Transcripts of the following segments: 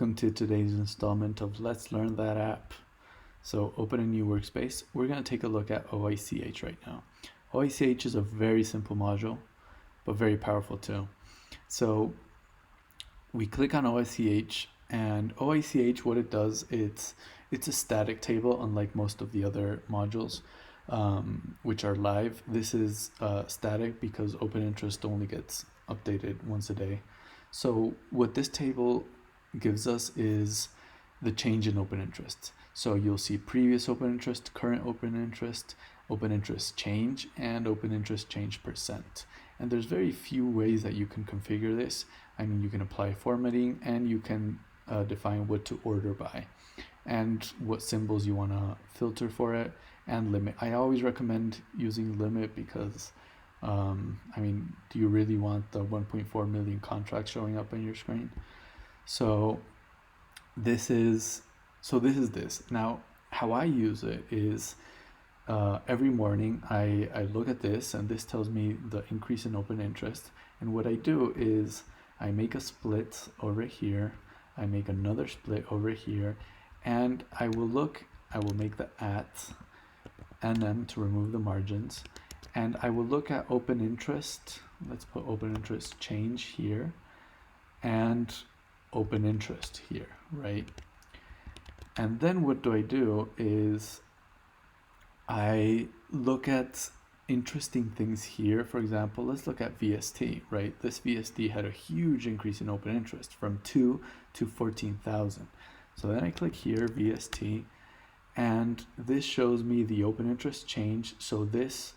Welcome to today's installment of Let's Learn That App. So open a new workspace. We're going to take a look at oich right now. Oich is a very simple module, but very powerful too. So we click on oich, and oich, what it does, it's a static table, unlike most of the other modules, which are live. This is static because open interest only gets updated once a day. So what this table gives us is the change in open interest. So you'll see previous open interest, current open interest change, and open interest change percent. And there's very few ways that you can configure this. I mean, you can apply formatting, and you can define what to order by and what symbols you want to filter for it, and limit. I always recommend using limit because I mean, do you really want the 1.4 million contracts showing up on your screen? So this is this. Now, how I use it is every morning I look at this, and this tells me the increase in open interest. And what I do is I make a split over here, I make another split over here, and I will make the at NM to remove the margins, and I will look at open interest. Let's put open interest change here and open interest here, right? And then what do I do is I look at interesting things here. For example, let's look at VST, right? This VST had a huge increase in open interest from 2 to 14,000. So then I click here, VST, and this shows me the open interest change. So this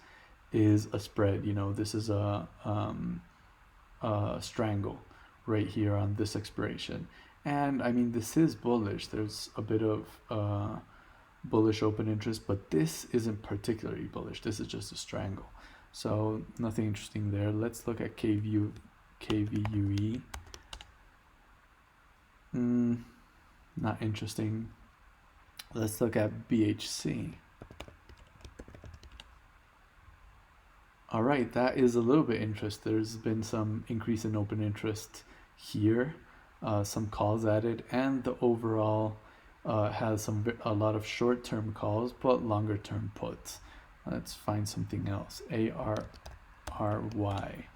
is a spread, this is a strangle right here on this expiration. And I mean, this is bullish. There's a bit of bullish open interest, but this isn't particularly bullish. This is just a strangle. So nothing interesting there. Let's look at KVUE. Not interesting. Let's look at BHC. All right, that is a little bit interest. There's been some increase in open interest here, some calls added, and the overall has a lot of short-term calls, but longer-term puts. Let's find something else. ARRY.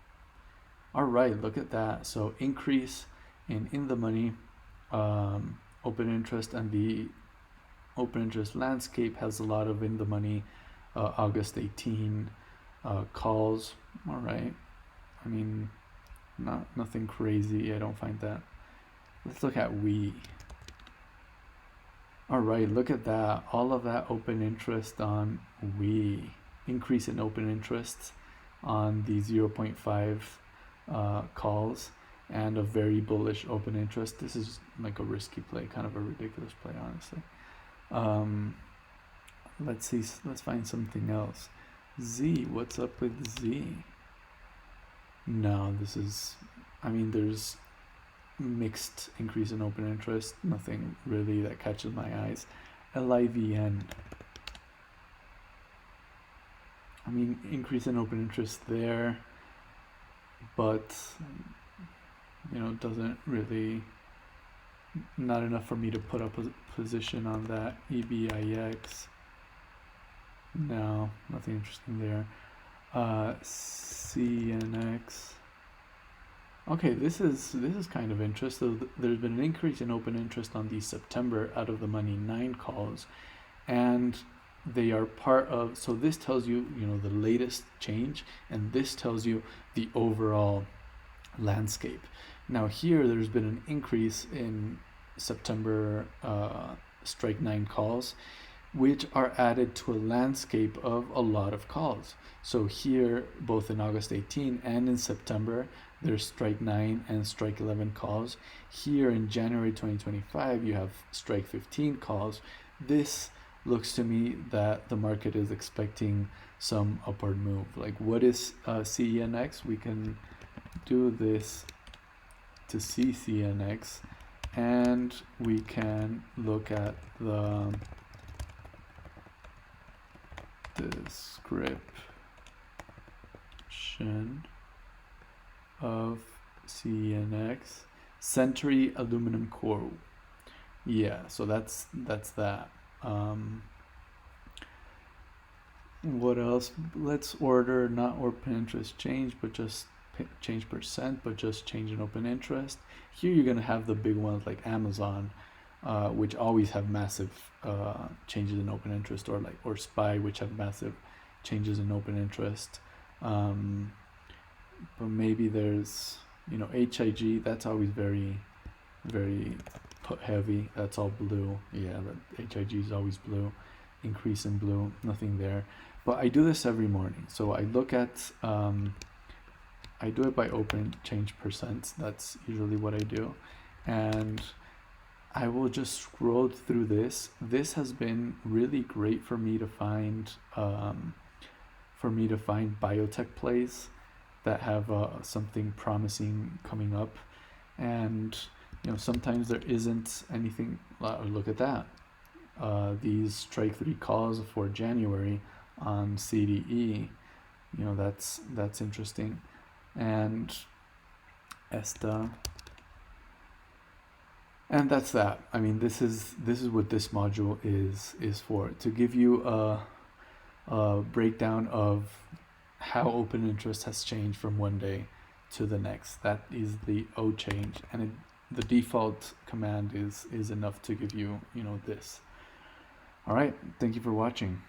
All right, look at that. So increase in the money open interest, and the open interest landscape has a lot of in the money August 18 calls. All right, I mean, nothing crazy. I don't find that. Let's look at we. All right, look at that. All of that open interest on we. Increase in open interest on the 0.5 calls, and a very bullish open interest. This is like a risky play, kind of a ridiculous play, honestly. Let's find something else. Z, what's up with Z? No, there's mixed increase in open interest, nothing really that catches my eyes. LIVN, I mean, increase in open interest there, but doesn't really, not enough for me to put up a position on that. EBIX, no, nothing interesting there. CNX. Okay, this is kind of interesting. So there's been an increase in open interest on the September out of the money 9 calls, and they are part of. So this tells you, the latest change, and this tells you the overall landscape. Now here, there's been an increase in September strike 9 calls, which are added to a landscape of a lot of calls. So here, both in August 18 and in September, there's strike 9 and strike 11 calls. Here in January 2025, you have strike 15 calls. This looks to me that the market is expecting some upward move. Like, what is CNX? We can do this to see CNX, and we can look at the description of CNX. Century aluminum core. Yeah, so that's that. What else? Let's order not open interest change, but just change percent, but just change in open interest. Here you're gonna have the big ones like Amazon, which always have massive changes in open interest, or SPY, which have massive changes in open interest. Um, but maybe there's HIG. That's always very put heavy. That's all blue. Yeah, the HIG is always blue. Increase in blue. Nothing there. But I do this every morning. So I look at I do it by open change percents. That's usually what I do, and I will just scroll through this. This has been really great for me to find biotech plays that have something promising coming up, and sometimes there isn't anything. Look at that. These strike three calls for January on CDE. That's interesting, and ESTA, and that's that. I mean, this is what this module is for, to give you a breakdown of how open interest has changed from one day to the next. That is the O change, and the default command is enough to give you this. All right, thank you for watching.